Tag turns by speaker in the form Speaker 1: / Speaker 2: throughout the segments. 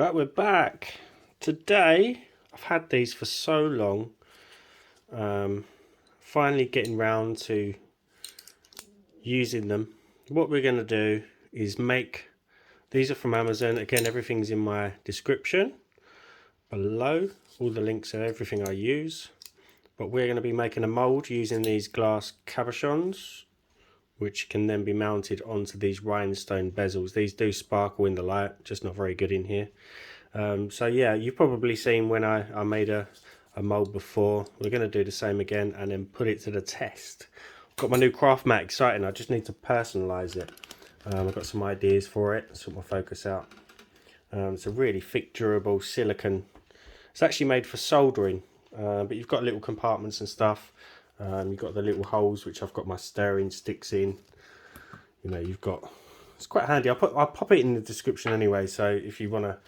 Speaker 1: Right, we're back. Today, I've had these for so long. Finally getting round to using them. What we're going to do is make, these are from Amazon. Again, everything's in my description below. All the links are everything I use. But we're going to be making a mould using these glass cabochons, which can then be mounted onto these rhinestone bezels. These do sparkle in the light, just not very good in here. So yeah, you've probably seen when I made a mould before. We're going to do the same again and then put it to the test. Got my new craft mat, exciting. I just need to personalise it. I've got some ideas for it. Sort my focus out. It's a really thick, durable silicone. It's actually made for soldering, but you've got little compartments and stuff. You've got the little holes which I've got my stirring sticks in. You know, you've got. It's quite handy. I'll pop it in the description anyway. So if you want to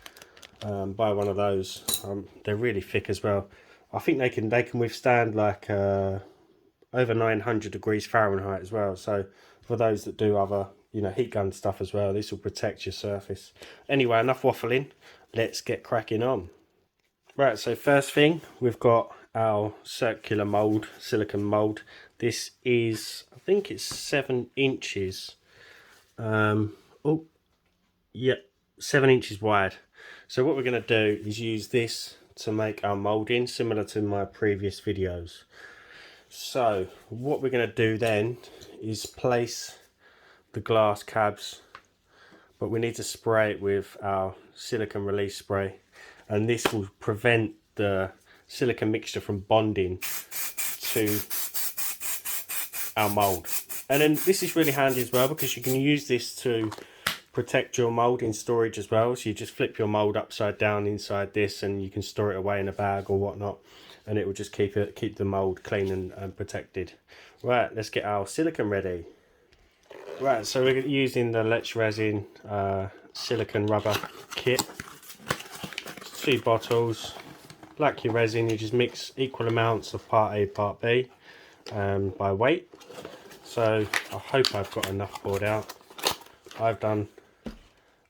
Speaker 1: buy one of those, they're really thick as well. I think they can withstand like over 900 degrees Fahrenheit as well. So for those that do other, you know, heat gun stuff as well, this will protect your surface. Anyway, enough waffling. Let's get cracking on. Right, so first thing, we've got our circular mould, silicone mould. This is, I think it's 7 inches. Oh, yeah, 7 inches wide. So what we're going to do is use this to make our moulding, similar to my previous videos. So what we're going to do then is place the glass cabs, but we need to spray it with our silicone release spray, and this will prevent the silicone mixture from bonding to our mould. And then this is really handy as well, because you can use this to protect your mould in storage as well. So you just flip your mould upside down inside this and you can store it away in a bag or whatnot, and it will just keep the mould clean and protected. Right, let's get our silicone ready. Right, so we're using the Resin silicone rubber kit. 2 bottles. Like your resin, you just mix equal amounts of part A, part B by weight. So I hope I've got enough poured out. I've done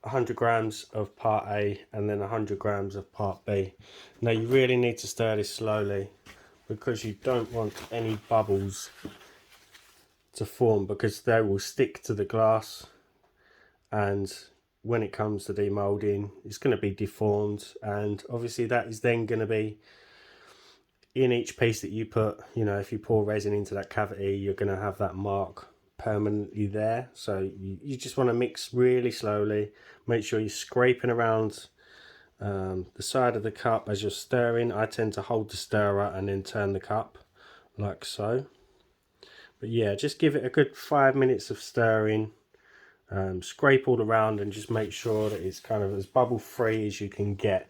Speaker 1: 100 grams of part A and then 100 grams of part B. Now you really need to stir this slowly, because you don't want any bubbles to form, because they will stick to the glass, and when it comes to demoulding it's going to be deformed, and obviously that is then going to be in each piece that you put. You know, if you pour resin into that cavity, you're going to have that mark permanently there. So you just want to mix really slowly. Make sure you're scraping around the side of the cup as you're stirring. I tend to hold the stirrer and then turn the cup like so. But yeah, just give it a good 5 minutes of stirring. Scrape all around and just make sure that it's kind of as bubble free as you can get.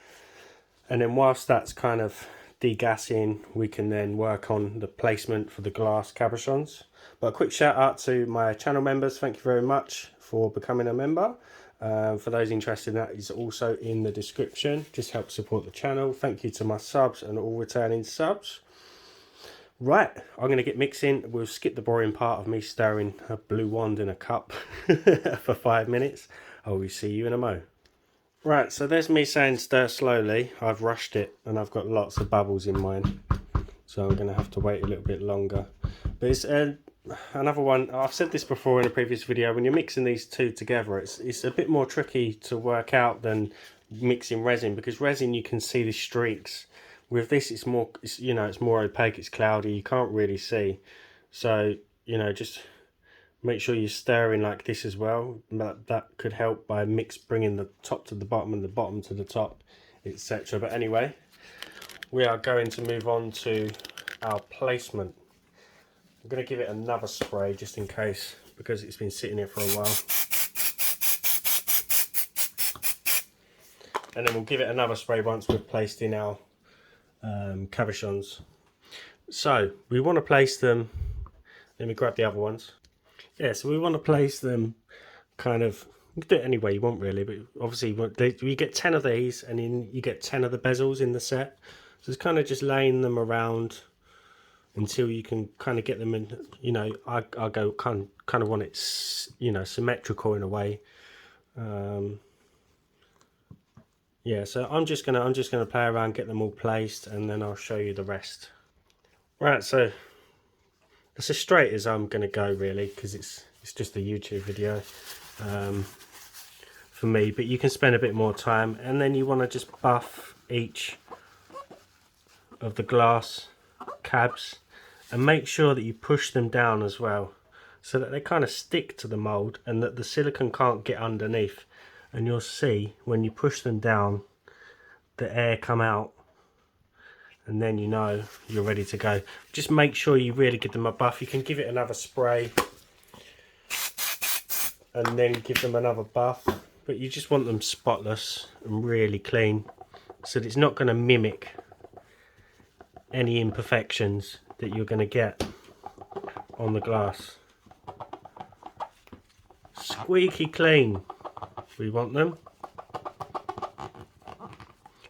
Speaker 1: And then whilst that's kind of degassing, we can then work on the placement for the glass cabochons. But a quick shout out to my channel members. Thank you very much for becoming a member. For those interested, that is also in the description. Just help support the channel. Thank you to my subs and all returning subs. Right, I'm going to get mixing. We'll skip the boring part of me stirring a blue wand in a cup for 5 minutes. I will see you in a mo. Right, so there's me saying stir slowly. I've rushed it and I've got lots of bubbles in mine, so I'm going to have to wait a little bit longer. But it's another one. I've said this before in a previous video. When you're mixing these two together, it's a bit more tricky to work out than mixing resin, because resin you can see the streaks. With this, it's more opaque. It's cloudy. You can't really see. So just make sure you're stirring like this as well. That could help by bringing the top to the bottom and the bottom to the top, etc. But anyway, we are going to move on to our placement. I'm going to give it another spray just in case, because it's been sitting here for a while. And then we'll give it another spray once we've placed in our cabochons. So we want to place them. Let me grab the other ones. Yeah, so we want to place them kind of, you can do it any way you want really, but obviously you get 10 of these and then you get 10 of the bezels in the set. So it's kind of just laying them around until you can kind of get them in, I go kind of want it, symmetrical in a way. Yeah, so I'm just gonna play around, get them all placed, and then I'll show you the rest. Right, so that's as straight as I'm gonna go really, because it's just a YouTube video for me. But you can spend a bit more time, and then you want to just buff each of the glass cabs, and make sure that you push them down as well, so that they kind of stick to the mould and that the silicone can't get underneath. And you'll see when you push them down, the air come out, and then you know you're ready to go. Just make sure you really give them a buff. You can give it another spray and then give them another buff, but you just want them spotless and really clean, so that it's not going to mimic any imperfections that you're going to get on the glass. Squeaky clean, we want them.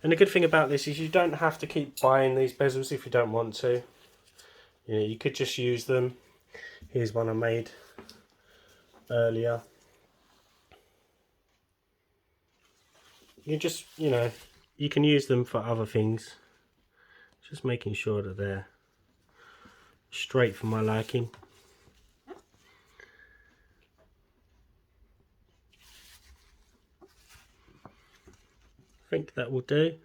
Speaker 1: And the good thing about this is you don't have to keep buying these bezels if you don't want to. You know, you could just use them. Here's one I made earlier. You just, you know, you can use them for other things. Just making sure that they're straight for my liking. I think that will do.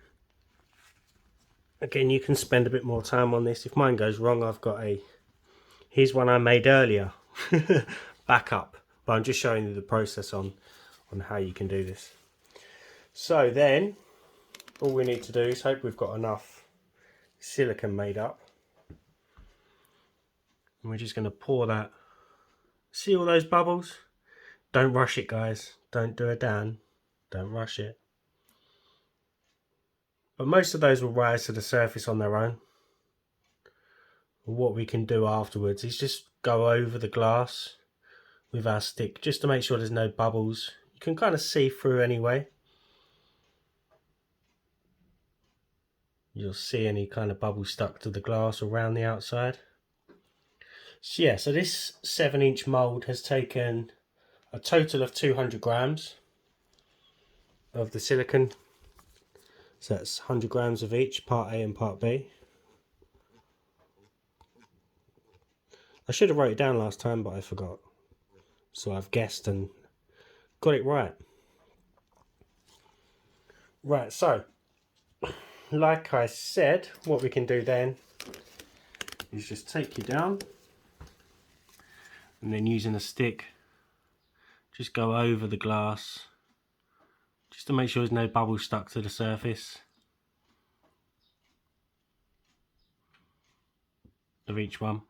Speaker 1: Again, you can spend a bit more time on this. If mine goes wrong, I've got here's one I made earlier. Backup. But I'm just showing you the process on how you can do this. So then, all we need to do is hope we've got enough silicone made up. And we're just going to pour that. See all those bubbles? Don't rush it, guys. Don't do it down. Don't rush it. But most of those will rise to the surface on their own. What we can do afterwards is just go over the glass with our stick, just to make sure there's no bubbles. You can kind of see through anyway. You'll see any kind of bubble stuck to the glass around the outside. So yeah, so this 7-inch mould has taken a total of 200 grams of the silicone. So that's 100 grams of each, part A and part B. I should have wrote it down last time, but I forgot. So I've guessed and got it right. Right, so like I said, what we can do then is just take you down, and then using a stick, just go over the glass, just to make sure there's no bubbles stuck to the surface of each one.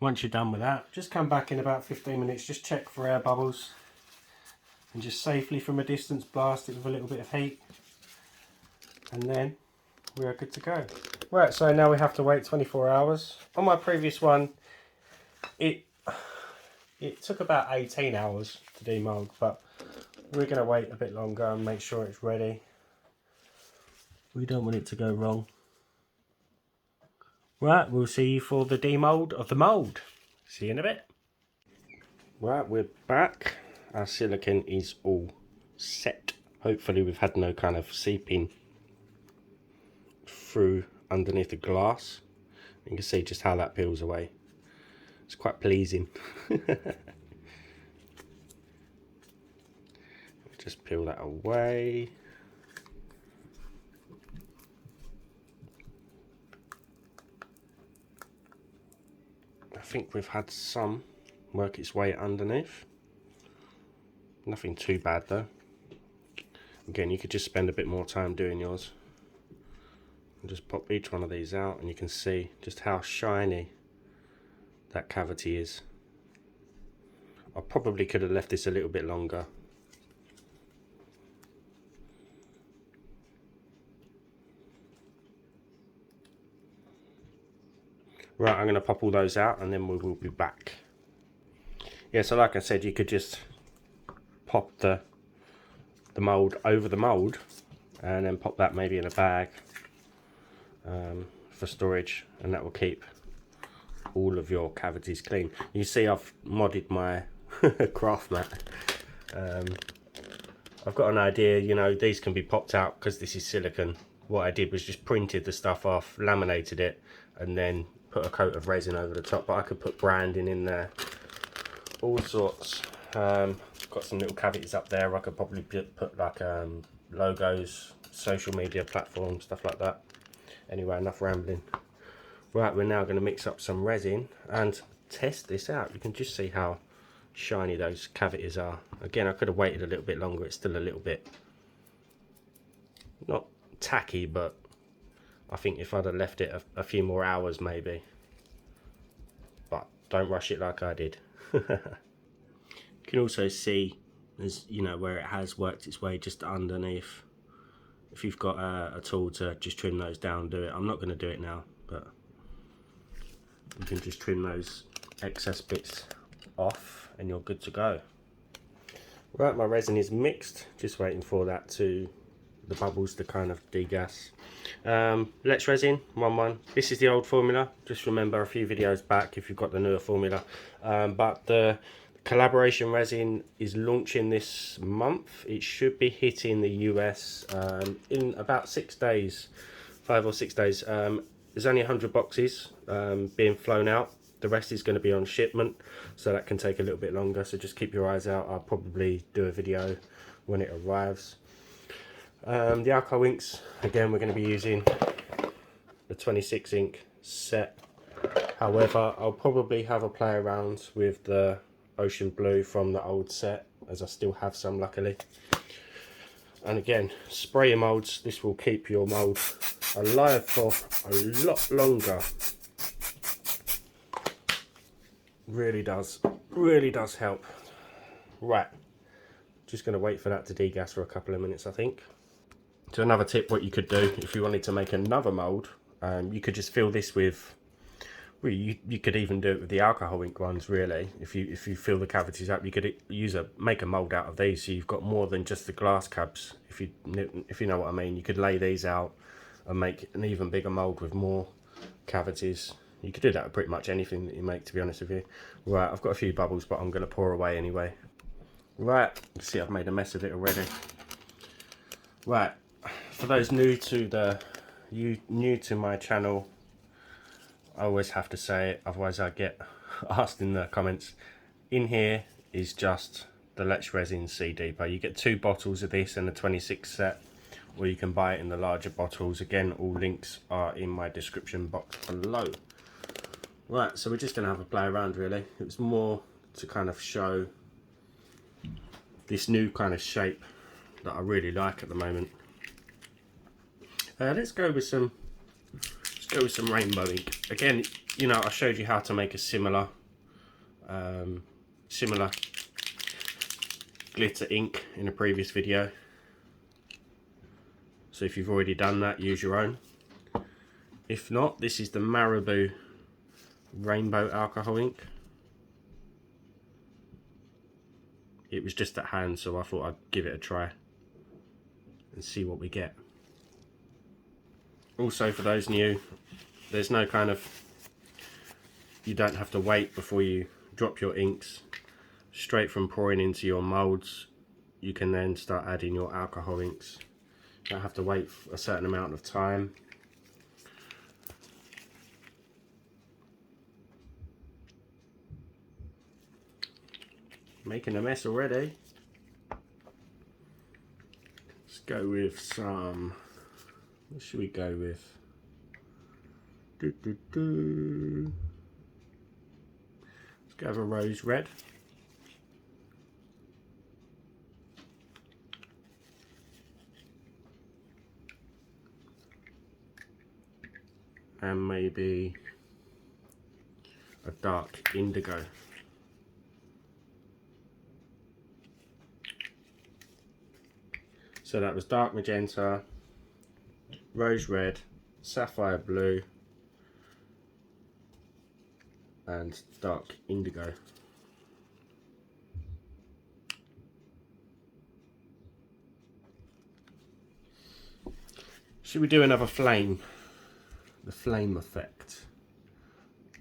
Speaker 1: Once you're done with that, just come back in about 15 minutes, just check for air bubbles, and just safely from a distance blast it with a little bit of heat, and then we are good to go. Right, so now we have to wait 24 hours. On my previous one, it took about 18 hours to demould, but we're going to wait a bit longer and make sure it's ready. We don't want it to go wrong. Right, we'll see you for the demould of the mould. See you in a bit. Right, we're back. Our silicone is all set. Hopefully we've had no kind of seeping through underneath the glass. You can see just how that peels away. It's quite pleasing. Just peel that away. I think we've had some work its way underneath. Nothing too bad though. Again, you could just spend a bit more time doing yours. And just pop each one of these out and you can see just how shiny that cavity is. I probably could have left this a little bit longer. Right, I'm going to pop all those out and then we will be back. Yeah, so like I said, you could just pop the mould over the mould and then pop that maybe in a bag for storage, and that will keep all of your cavities clean. You see I've modded my craft mat I've got an idea, you know, these can be popped out because this is silicone. What I did was just printed the stuff off, laminated it, and then put a coat of resin over the top. But I could put branding in there, all sorts. Got some little cavities up there. I could probably put like logos, social media platforms, stuff like that. Anyway, enough rambling. Right, we're now going to mix up some resin and test this out. You can just see how shiny those cavities are. Again, I could have waited a little bit longer. It's still a little bit not tacky, but I think if I'd have left it a few more hours maybe. But don't rush it like I did. You can also see, as you know, where it has worked its way just underneath. If you've got a tool to just trim those down, do it. I'm not going to do it now, but you can just trim those excess bits off and you're good to go. Right, my resin is mixed, just waiting for that the bubbles to kind of degas. Let's Resin 1-1. This is the old formula, just remember a few videos back if you've got the newer formula. But the collaboration resin is launching this month. It should be hitting the US in about 6 days, 5 or 6 days. There's only 100 boxes being flown out. The rest is going to be on shipment, so that can take a little bit longer, so just keep your eyes out. I'll probably do a video when it arrives. The alcohol inks, again, we're going to be using the 26 ink set. However, I'll probably have a play around with the ocean blue from the old set, as I still have some, luckily. And again, spray your moulds. This will keep your mould alive for a lot longer. Really does help. Right, just going to wait for that to degas for a couple of minutes, I think. So another tip, what you could do if you wanted to make another mould, you could just fill this with, well, you could even do it with the alcohol ink ones, really. If you fill the cavities up, you could make a mould out of these, so you've got more than just the glass cubs. If you know what I mean, you could lay these out and make an even bigger mould with more cavities. You could do that with pretty much anything that you make, to be honest with you. Right, I've got a few bubbles, but I'm going to pour away anyway. Right, you see I've made a mess of it already. Right, for those new to my channel, I always have to say it, otherwise I get asked in the comments. In here is just the Let's Resin C Depot. You get 2 bottles of this and a 26 set, or you can buy it in the larger bottles. Again, all links are in my description box below. Right, so we're just going to have a play around, really. It was more to kind of show this new kind of shape that I really like at the moment. Let's go with some rainbow ink. Again, you know, I showed you how to make a similar glitter ink in a previous video. So if you've already done that, use your own. If not, this is the Marabou rainbow alcohol ink. It was just at hand, so I thought I'd give it a try and see what we get. Also, for those new, there's no kind of, you don't have to wait before you drop your inks. Straight from pouring into your moulds, you can then start adding your alcohol inks. You don't have to wait for a certain amount of time. Making a mess already. Let's go with some, what should we go with? Let's go with a rose red. And maybe a dark indigo. So that was dark magenta, rose red, sapphire blue, and dark indigo. Should we do another flame? The flame effect.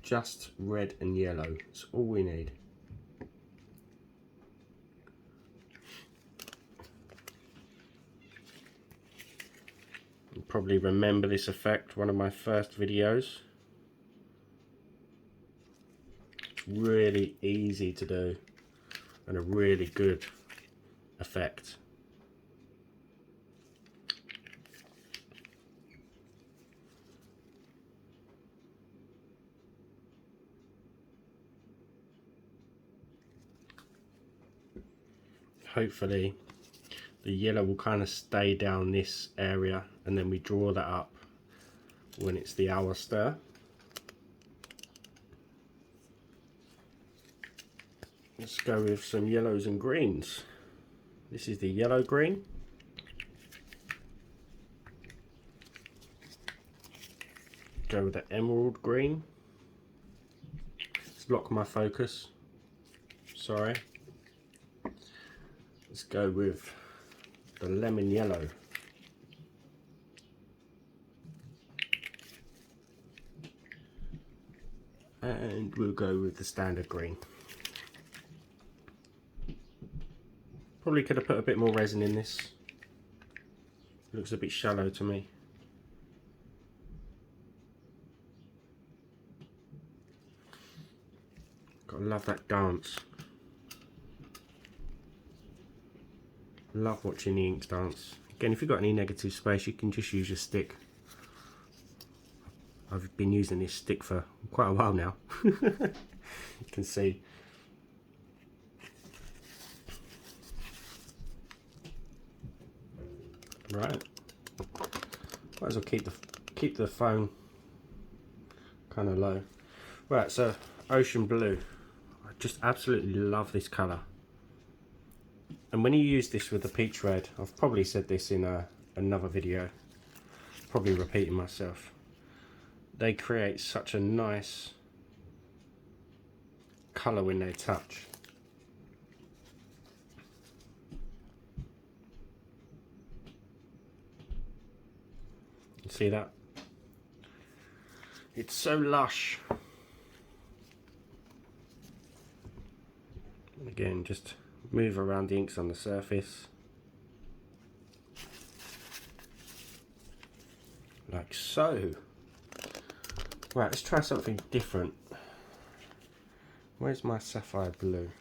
Speaker 1: Just red and yellow, that's all we need. probably remember this effect, one of my first videos. It's really easy to do and a really good effect. Hopefully the yellow will kind of stay down this area, and then we draw that up when it's the hour stir. Let's go with some yellows and greens. This is the yellow green. Go with the emerald green. Let's lock my focus. Sorry. Let's go with the lemon yellow. And we'll go with the standard green. Probably could have put a bit more resin in this. It looks a bit shallow to me. Gotta love that dance. Love watching the inks dance. Again, if you've got any negative space, you can just use your stick. I've been using this stick for quite a while now. You can see. Right. Might as well keep the phone kind of low. Right, so ocean blue. I just absolutely love this colour. And when you use this with the peach red, I've probably said this in another video, probably repeating myself, they create such a nice colour when they touch. You see that? It's so lush. And again, just move around the inks on the surface like so. Right, let's try something different. Where's my sapphire blue?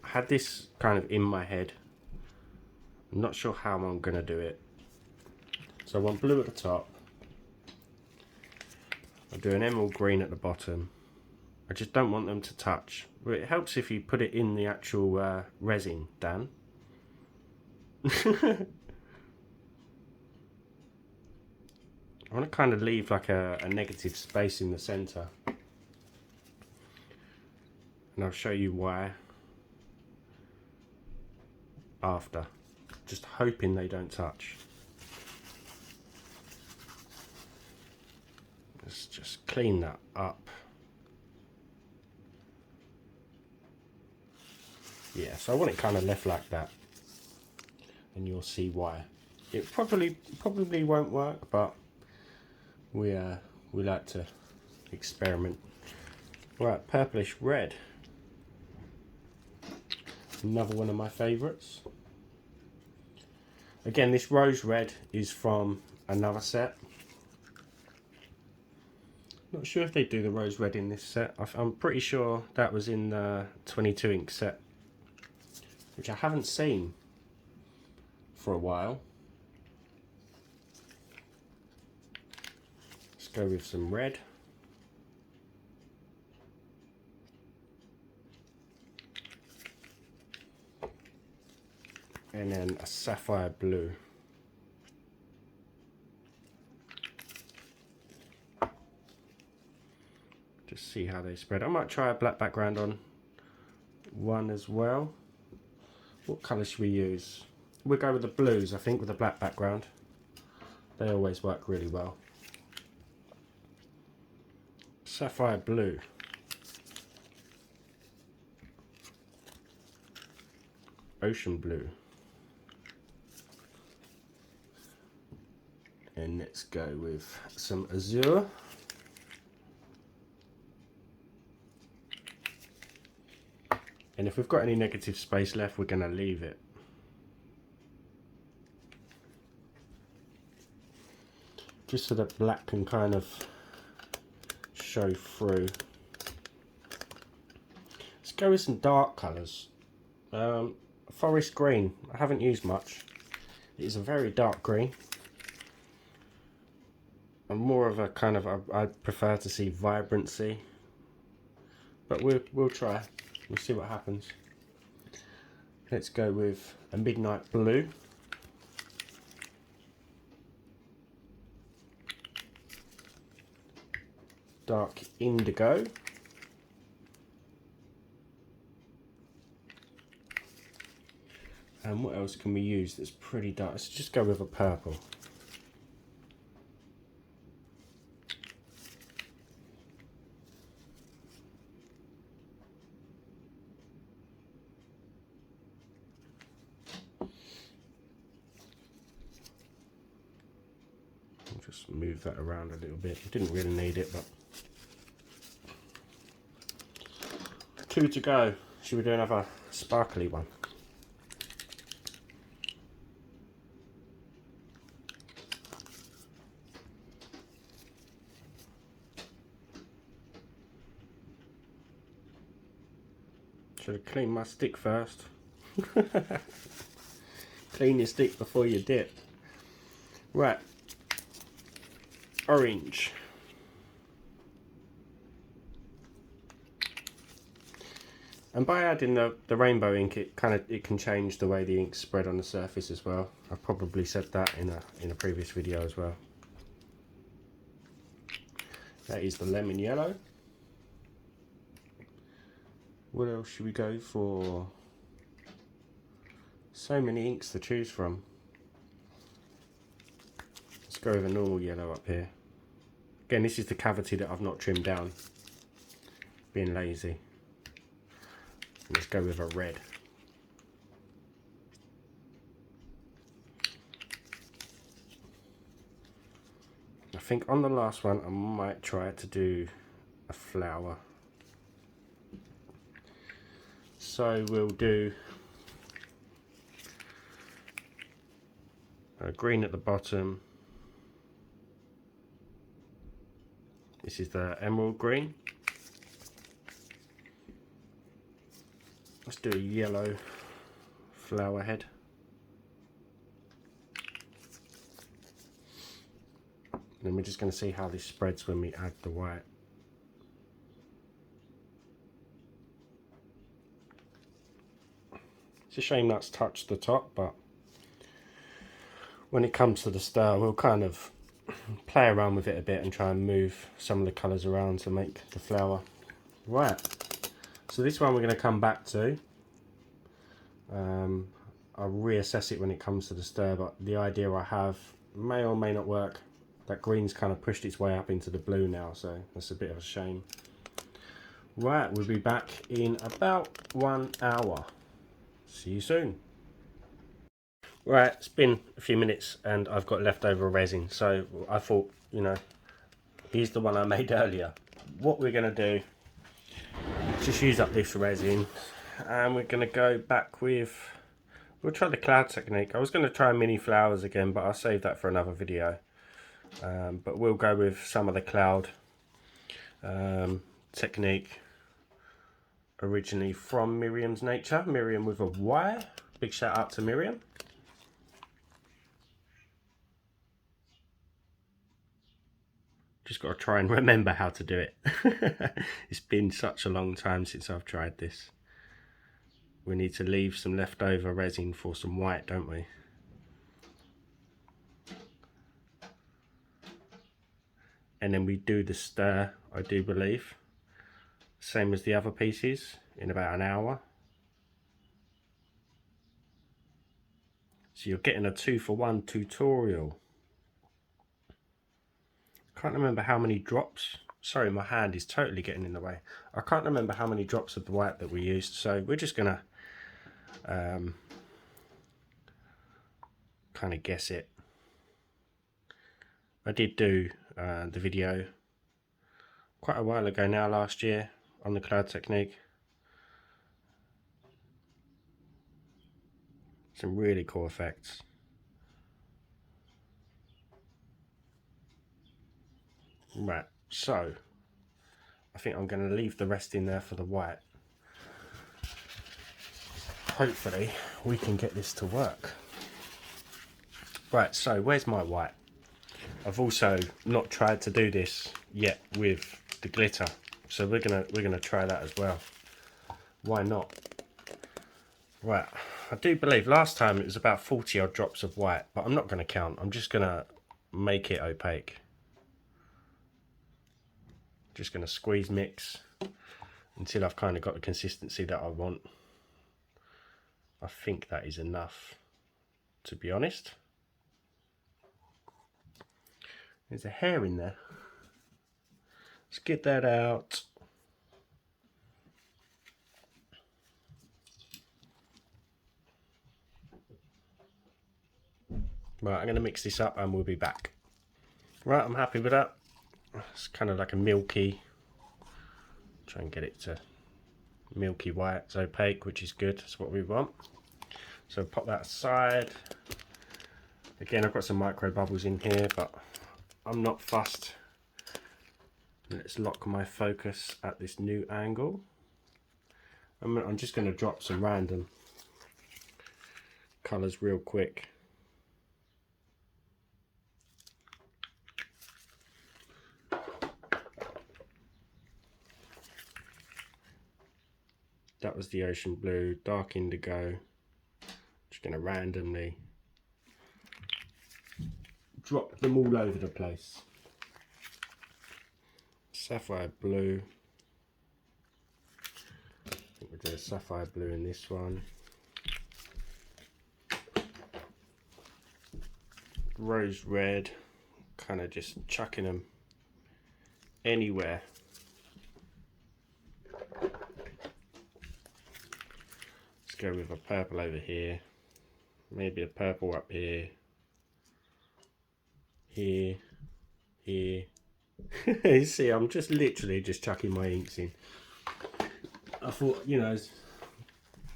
Speaker 1: I had this kind of in my head. I'm not sure how I'm gonna do it. So I want blue at the top. I'll do an emerald green at the bottom. I just don't want them to touch. But it helps if you put it in the actual resin, Dan. I want to kind of leave like a negative space in the centre. And I'll show you why after. Just hoping they don't touch. Let's just clean that up. Yeah, so I want it kind of left like that, and you'll see why. It probably won't work, but we like to experiment. Right, purplish red. Another one of my favourites. Again, this rose red is from another set. Not sure if they do the rose red in this set. I'm pretty sure that was in the 22 ink set, which I haven't seen for a while. Let's go with some red. And then a sapphire blue. Just see how they spread. I might try a black background on one as well. What colour should we use? We'll go with the blues, I think, with a black background. They always work really well. Sapphire blue. Ocean blue. And let's go with some azure. And if we've got any negative space left, we're going to leave it. just so that black can kind of show through. Let's go with some dark colours. Forest green, I haven't used much. It is a very dark green. I'm more of a kind of, I prefer to see vibrancy. But we'll try. We'll see what happens. Let's go with a midnight blue. Dark indigo. And what else can we use that's pretty dark? Let's just go with a purple. I'll just move that around a little bit. Didn't really need it, but 2 to go. Should we do another sparkly one? Should have cleaned my stick first. Clean your stick before you dip. Right. Orange. And by adding the rainbow ink, it can change the way the ink spread on the surface as well. I probably said that in a previous video as well. That is the lemon yellow. What else should we go for? So many inks to choose from. Let's go with a normal yellow up here. Again, this is the cavity that I've not trimmed down. Being lazy. Let's go with a red. I think on the last one I might try to do a flower. So we'll do a green at the bottom. This is the emerald green. Let's do a yellow flower head. Then we're just going to see how this spreads when we add the white. It's a shame that's touched the top, but when it comes to the stir, we'll kind of play around with it a bit and try and move some of the colours around to make the flower. Right, so this one we're going to come back to. I'll reassess it when it comes to the stir, but the idea I have may or may not work. That green's kind of pushed its way up into the blue now, so that's a bit of a shame. Right, we'll be back in about 1 hour. See you soon. Right, it's been a few minutes and I've got leftover resin, so I thought, you know, here's the one I made earlier. What we're going to do, just use up this resin, and we're going to go back with, we'll try the cloud technique. I was going to try mini flowers again, but I'll save that for another video. But we'll go with some of the cloud technique, originally from Myriam's Nature. Myriam with a Y. Big shout out to Myriam. Just got to try and remember how to do it. It's been such a long time since I've tried this. We need to leave some leftover resin for some white, don't we? And then we do the stir, I do believe. Same as the other pieces, in about an hour. So you're getting a 2-for-1 tutorial. Can't remember how many drops. Sorry, my hand is totally getting in the way. I can't remember how many drops of the white that we used, so we're just gonna kind of guess it. I did do the video quite a while ago now, last year, on the cloud technique. Some really cool effects. Right, so I think I'm going to leave the rest in there for the white. Hopefully we can get this to work. Right, so where's my white? I've also not tried to do this yet with the glitter, so we're gonna try that as well. Why not? Right, I do believe last time it was about 40 odd drops of white, but I'm not going to count. I'm just going to make it opaque. Just going to squeeze mix until I've kind of got the consistency that I want. I think that is enough, to be honest. There's a hair in there. Let's get that out. Right, I'm going to mix this up and we'll be back. Right, I'm happy with that. It's kind of like a milky. Try and get it to milky white. It's opaque, which is good. That's what we want. So pop that aside. Again, I've got some micro bubbles in here, but I'm not fussed. Let's lock my focus at this new angle. I'm just going to drop some random colours real quick. That was the ocean blue, dark indigo. Just going to randomly drop them all over the place. Sapphire blue. I think we'll do a sapphire blue in this one. Rose red. Kind of just chucking them anywhere. Let's go with a purple over here. Maybe a purple up here. Here. Here. You see, I'm just literally just chucking my inks in. I thought, you know,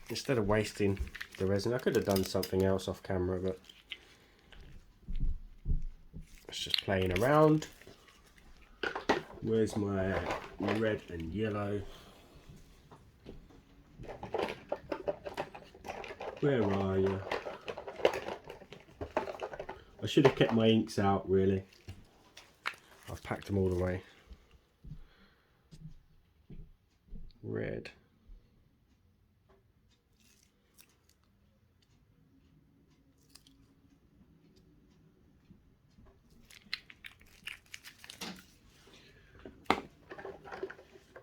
Speaker 1: instead of wasting the resin, I could have done something else off camera, but it's just playing around. Where's my red and yellow? Where are you? I should have kept my inks out, really. I've packed them all away. Red.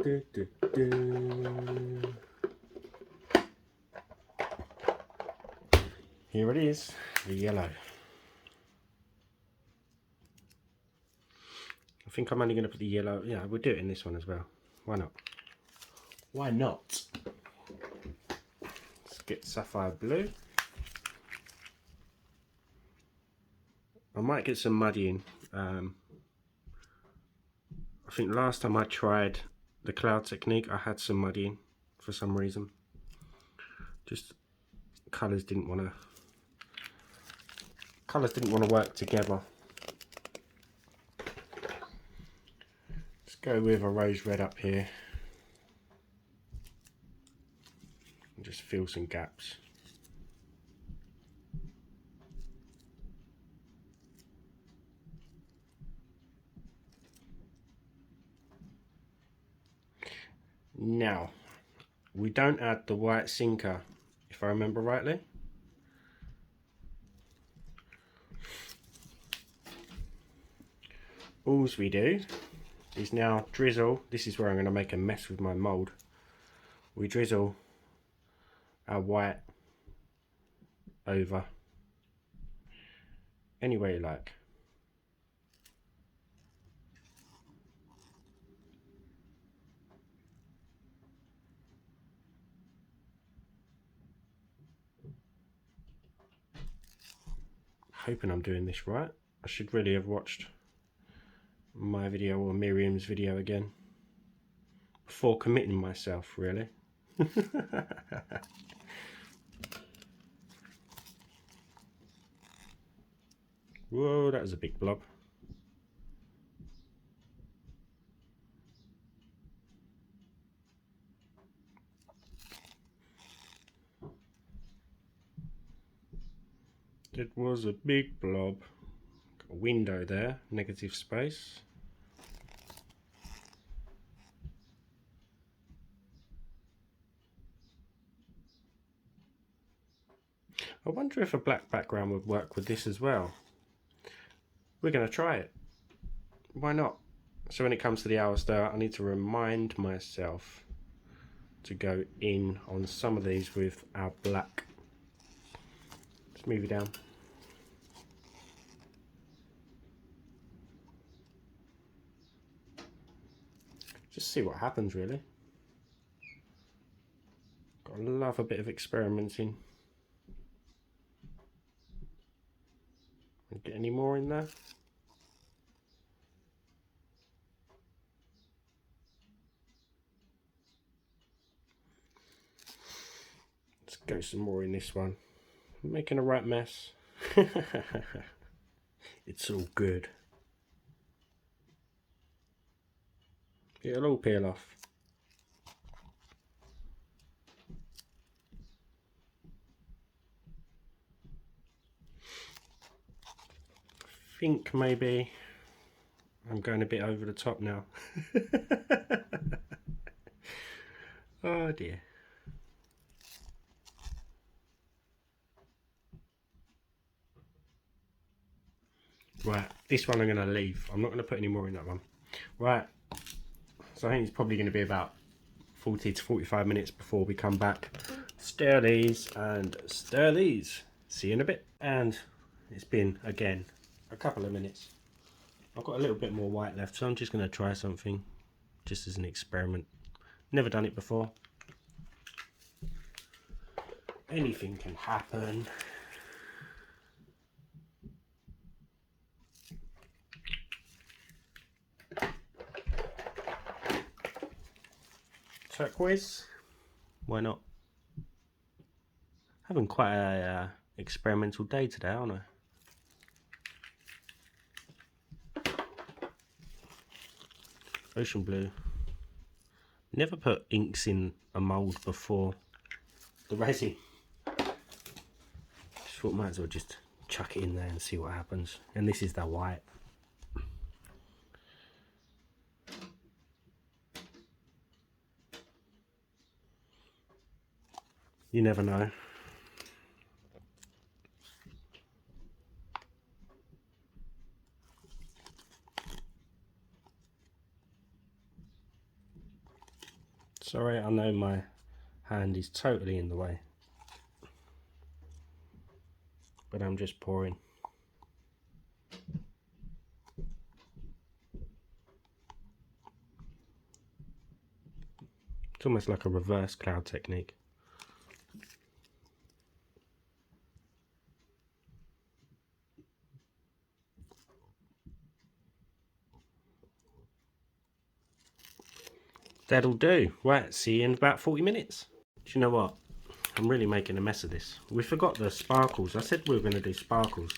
Speaker 1: Do, do, do. Here it is, the yellow. I think I'm only going to put the yellow. Yeah, we'll do it in this one as well. Why not? Why not? Let's get sapphire blue. I might get some muddying. I think last time I tried the cloud technique, I had some muddying for some reason. Just colours didn't want to work together. Let's go with a rose red up here and just fill some gaps. Now, we don't add the white sinker, if I remember rightly. All we do is now drizzle. This is where I'm going to make a mess with my mould. We drizzle our white over any way you like. Hoping I'm doing this right. I should really have watched my video or Myriam's video again before committing myself, really. Whoa, that was a big blob. It was a big blob. Got a window there, negative space. I wonder if a black background would work with this as well. We're going to try it. Why not? So when it comes to the hour stir, I need to remind myself to go in on some of these with our black. Let's move it down. Just see what happens, really. I love a bit of experimenting. Get any more in there? Let's go some more in this one. I'm making a right mess. It's all good. It'll all peel off. I think maybe I'm going a bit over the top now. Oh dear. Right, this one I'm going to leave. I'm not going to put any more in that one. Right, so I think it's probably going to be about 40 to 45 minutes before we come back. Stir these and stir these. See you in a bit. And it's been, again, a couple of minutes. I've got a little bit more white left, so I'm just going to try something just as an experiment. Never done it before. Anything can happen. Turquoise, why not? Having quite a experimental day today, aren't I? Ocean blue. Never put inks in a mould before the resin. Just thought might as well just chuck it in there and see what happens. And this is the white. You never know. Sorry, I know my hand is totally in the way, but I'm just pouring. It's almost like a reverse cloud technique. That'll do. Right, see you in about 40 minutes. Do you know what? I'm really making a mess of this. We forgot the sparkles. I said we were going to do sparkles.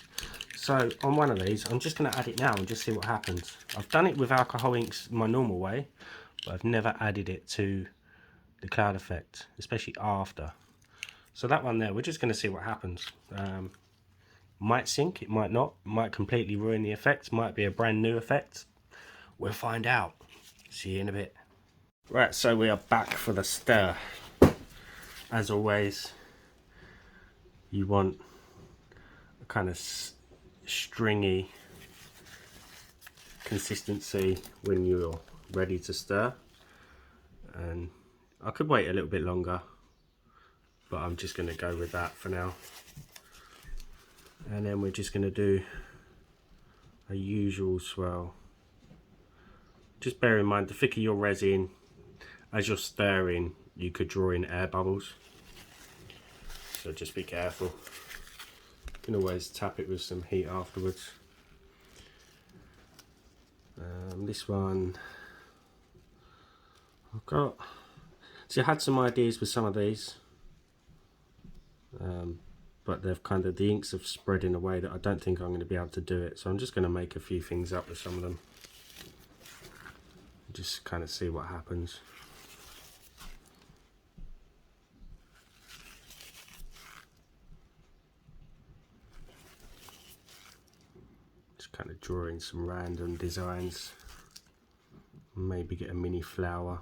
Speaker 1: So on one of these, I'm just going to add it now and just see what happens. I've done it with alcohol inks my normal way, but I've never added it to the cloud effect, especially after. So that one there, we're just going to see what happens. Might sink, it might not. Might completely ruin the effect. Might be a brand new effect. We'll find out. See you in a bit. Right, so we are back for the stir. As always, you want a kind of stringy consistency when you're ready to stir. And I could wait a little bit longer, but I'm just going to go with that for now. And then we're just going to do a usual swirl. Just bear in mind, the thicker your resin, as you're stirring, you could draw in air bubbles. So just be careful. You can always tap it with some heat afterwards. This one I've got. So I had some ideas with some of these, but they've kind of, the inks have spread in a way that I don't think I'm going to be able to do it. So I'm just going to make a few things up with some of them. Just kind of see what happens. kind of drawing some random designs, maybe get a mini flower,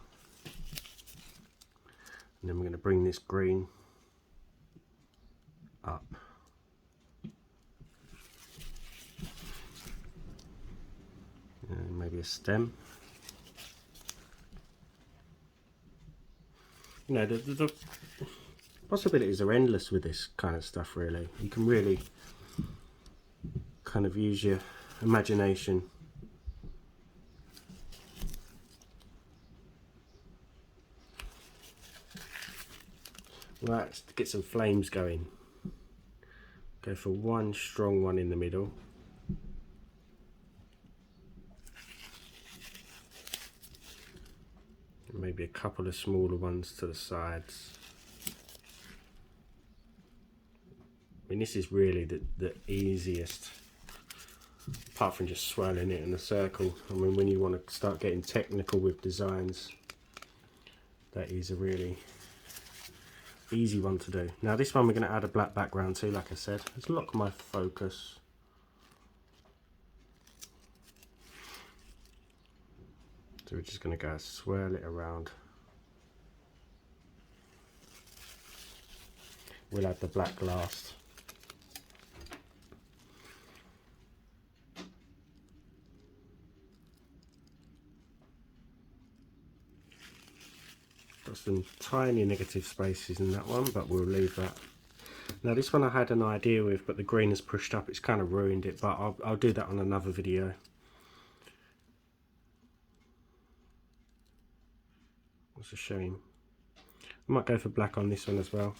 Speaker 1: and then we're going to bring this green up. And maybe a stem. You know, the possibilities are endless with this kind of stuff, really. You can really kind of use your imagination. Right, to get some flames going, go for one strong one in the middle. Maybe a couple of smaller ones to the sides. I mean, this is really the easiest, apart from just swirling it in a circle. I mean, when you want to start getting technical with designs, that is a really easy one to do. Now this one we're going to add a black background to, like I said. Let's lock my focus. So we're just going to go swirl it around. We'll add the black last. Got some tiny negative spaces in that one, but we'll leave that. Now this one I had an idea with, but the green has pushed up. It's kind of ruined it, but I'll do that on another video. That's a shame. I might go for black on this one as well.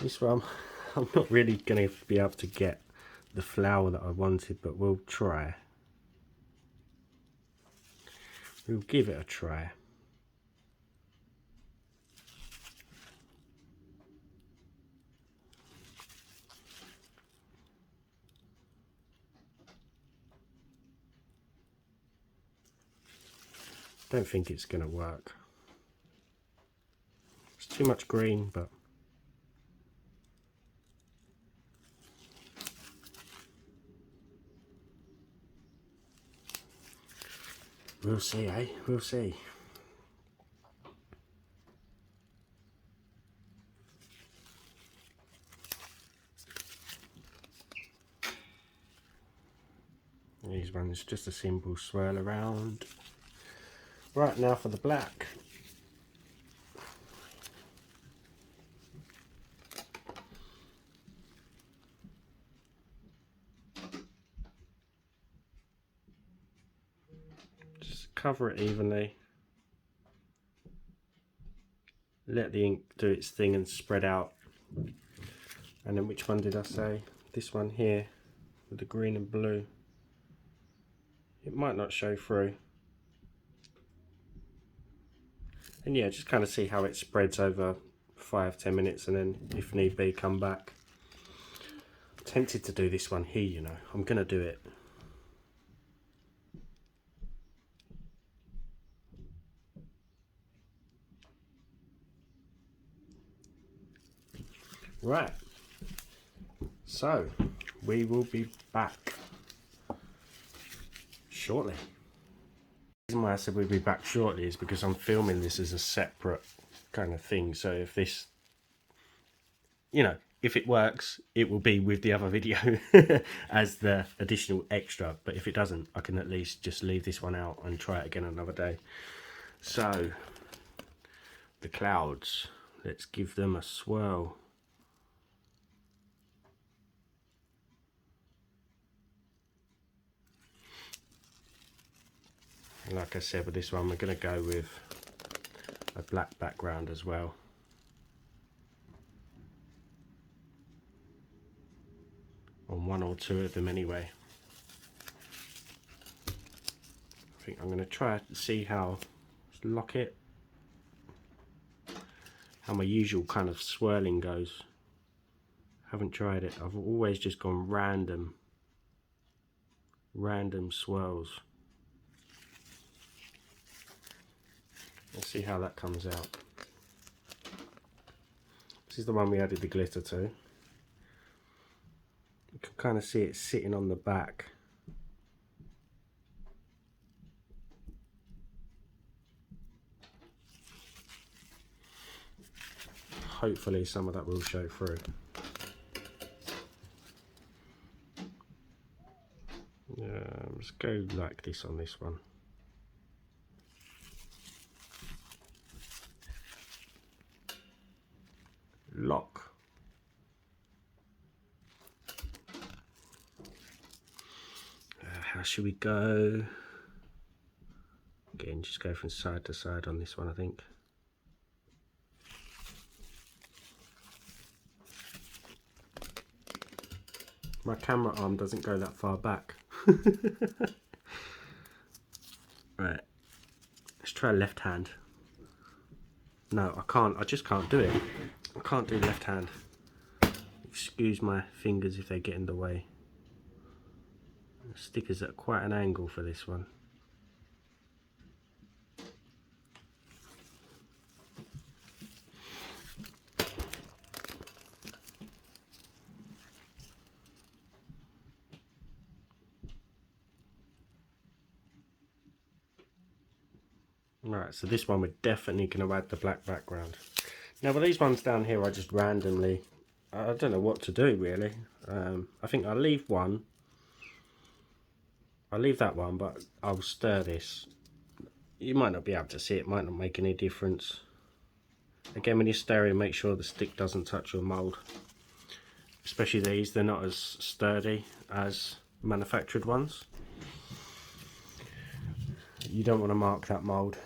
Speaker 1: This one, I'm not really going to be able to get the flower that I wanted, but we'll try. We'll give it a try. Don't think it's going to work. It's too much green, but we'll see, eh? We'll see. These ones just a simple swirl around. Right, now for the black. Just cover it evenly. Let the ink do its thing and spread out. And then which one did I say? This one here with the green and blue. It might not show through. And yeah, just kind of see how it spreads over 5-10 minutes, and then if need be come back. I'm tempted to do this one here, you know. I'm gonna do it. Right, so we will be back shortly. The reason why I said we'll be back shortly is because I'm filming this as a separate kind of thing. So if this, you know, if it works, it will be with the other video as the additional extra. But if it doesn't, I can at least just leave this one out and try it again another day. So the clouds, let's give them a swirl. Like I said, with this one, we're going to go with a black background as well. On one or two of them anyway. I think I'm going to try to see how, lock it, how my usual kind of swirling goes. Haven't tried it. I've always just gone random. random swirls. Let's see how that comes out. This is the one we added the glitter to. You can kind of see it sitting on the back. Hopefully some of that will show through. Let's go like this on this one. Lock. How should we go? Again, just go from side to side on this one, I think. My camera arm doesn't go that far back. Right, let's try left hand. No, I can't. I just can't do it. I can't do left hand. Excuse my fingers if they get in the way. The sticker's at quite an angle for this one. Right, so this one we're definitely going to add the black background. Now with these ones down here, I just randomly, I don't know what to do really. I think I'll leave one. I'll leave that one, but I'll stir this. You might not be able to see it, might not make any difference. Again, when you're stirring, make sure the stick doesn't touch your mould. Especially these, they're not as sturdy as manufactured ones. You don't want to mark that mould.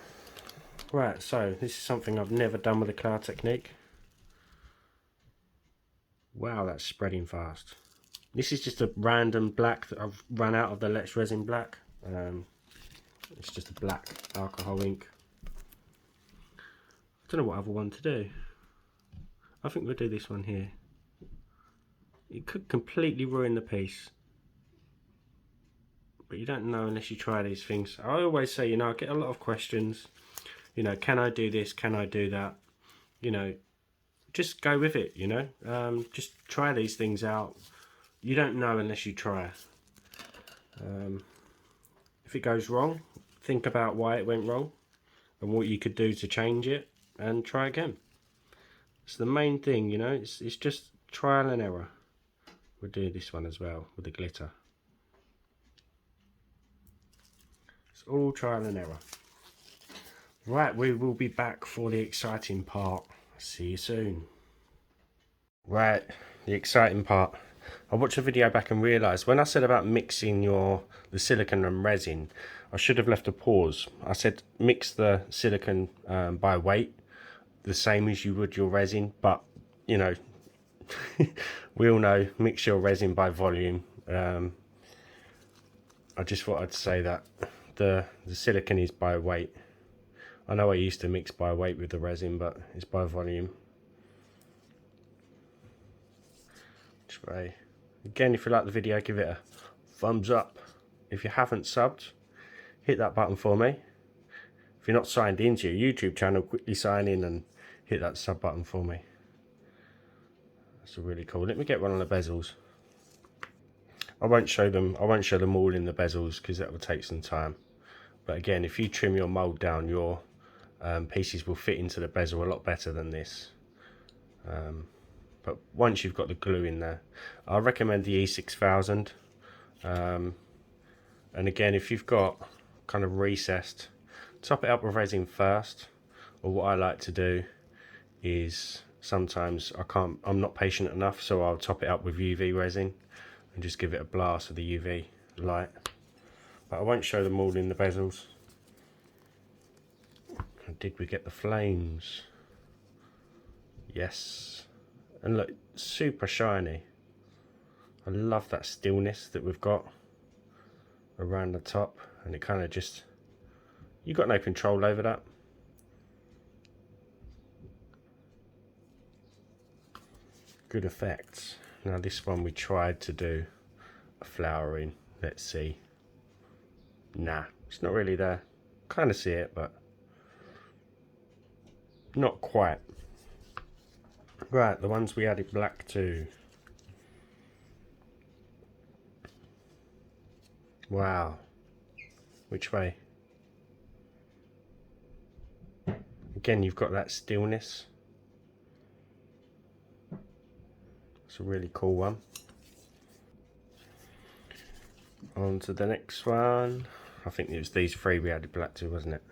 Speaker 1: Right, so this is something I've never done with the cloud technique. Wow, that's spreading fast. This is just a random black that I've run out of the Let's Resin black. It's just a black alcohol ink. I don't know what other one to do. I think we'll do this one here. It could completely ruin the piece, but you don't know unless you try these things. I always say, you know, I get a lot of questions. You know, can I do this? Can I do that? You know, just go with it, you know. Just try these things out. You don't know unless you try. If it goes wrong, think about why it went wrong and what you could do to change it and try again. It's the main thing, you know, it's just trial and error. We'll do this one as well with the glitter. It's all trial and error. Right, we will be back for the exciting part. See you soon. Right, the exciting part. I watched a video back and realised when I said about mixing the silicone and resin, I should have left a pause. I said mix the silicone by weight, the same as you would your resin, but you know, we all know mix your resin by volume. I just thought I'd say that the silicone is by weight. I know I used to mix by weight with the resin, but it's by volume. Spray. Again, if you like the video, give it a thumbs up. If you haven't subbed, hit that button for me. If you're not signed into your YouTube channel, quickly sign in and hit that sub button for me. That's really cool. Let me get one on the bezels. I won't show them all in the bezels because that will take some time. But again, if you trim your mould down, your pieces will fit into the bezel a lot better than this. But once you've got the glue in there, I recommend the E6000. And again, if you've got kind of recessed, top it up with resin first. Or what I like to do is sometimes I'm not patient enough, so I'll top it up with UV resin and just give it a blast with the UV light. But I won't show them all in the bezels. And did we get the flames? Yes. And look, super shiny. I love that stillness that we've got around the top, and it kind of just, you've got no control over that. Good effects. Now this one we tried to do a flowering. Let's see. Nah, it's not really there. Kind of see it, but not quite. Right, the ones we added black to. Wow. Which way? Again, you've got that stillness. It's a really cool one. On to the next one. I think it was these three we added black to, wasn't it?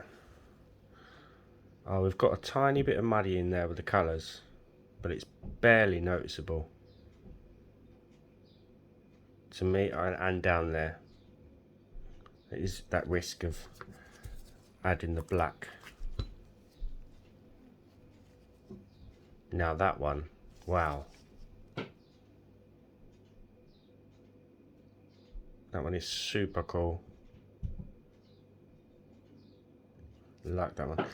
Speaker 1: Oh, we've got a tiny bit of muddy in there with the colours, but it's barely noticeable to me, and down there. It is that risk of adding the black. Now that one, wow. That one is super cool. I like that one.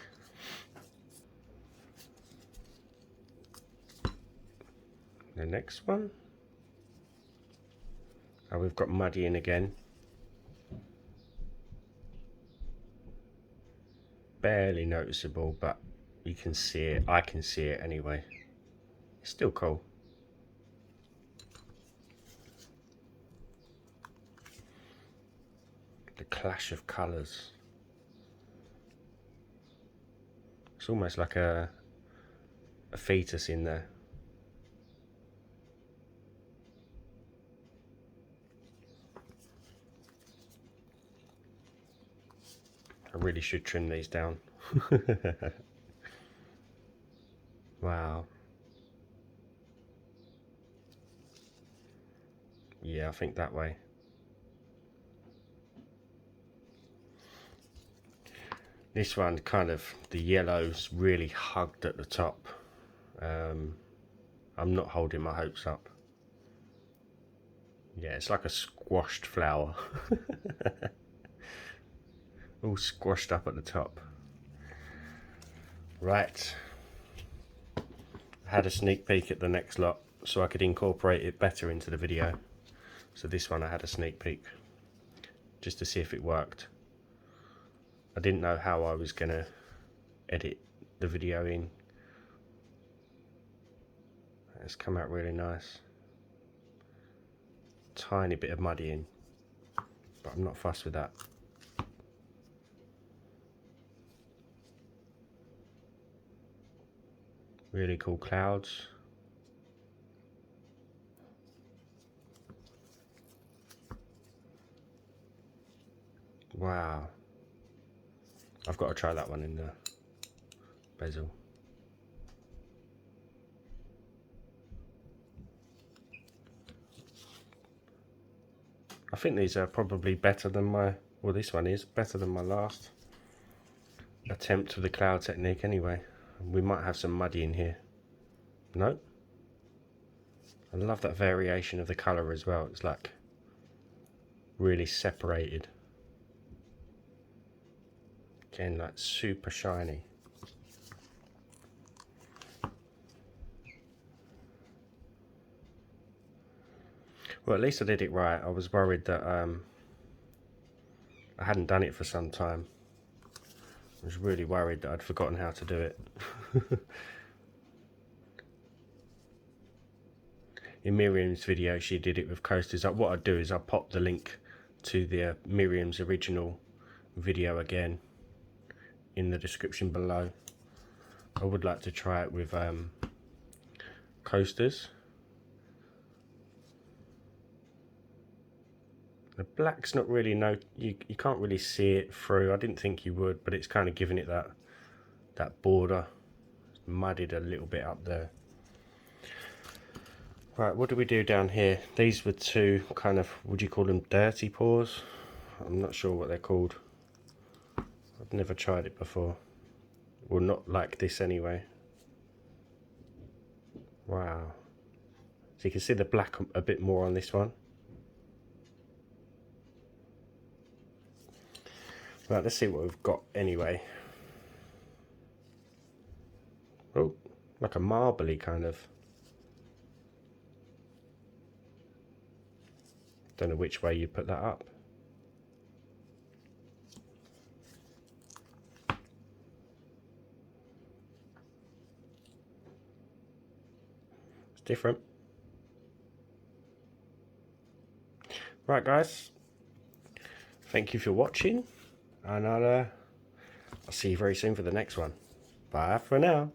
Speaker 1: The next one. Oh, we've got muddy in again. Barely noticeable, but you can see it. I can see it anyway. It's still cool. The clash of colours. It's almost like a fetus in there. I really should trim these down. Wow. Yeah, I think that way. This one, kind of, the yellow's really hugged at the top. I'm not holding my hopes up. Yeah, it's like a squashed flower. All squashed up at the top. Right. I had a sneak peek at the next lot so I could incorporate it better into the video. So this one I had a sneak peek just to see if it worked. I didn't know how I was going to edit the video in. It's come out really nice. Tiny bit of muddy in, but I'm not fussed with that. Really cool clouds. Wow. I've got to try that one in the bezel. I think these are probably better than my, well, this one is better than my last attempt with the cloud technique anyway. We might have some muddy in here. No. I love that variation of the colour as well. It's like really separated. Again, like super shiny. Well, at least I did it right. I was worried that I hadn't done it for some time. I was really worried that I'd forgotten how to do it. In Myriam's video, she did it with coasters. What I'd do is I'll pop the link to the Myriam's original video again in the description below. I would like to try it with coasters. The black's not really, you can't really see it through. I didn't think you would, but it's kind of giving it that border. It's muddied a little bit up there. Right, what do we do down here? These were two kind of, would you call them dirty pours? I'm not sure what they're called. I've never tried it before. Well, not like this anyway. Wow. So you can see the black a bit more on this one. Right, let's see what we've got anyway. Oh, like a marbly kind of. Don't know which way you put that up. different. Right guys, thank you for watching, and I'll see you very soon for the next one. Bye for now.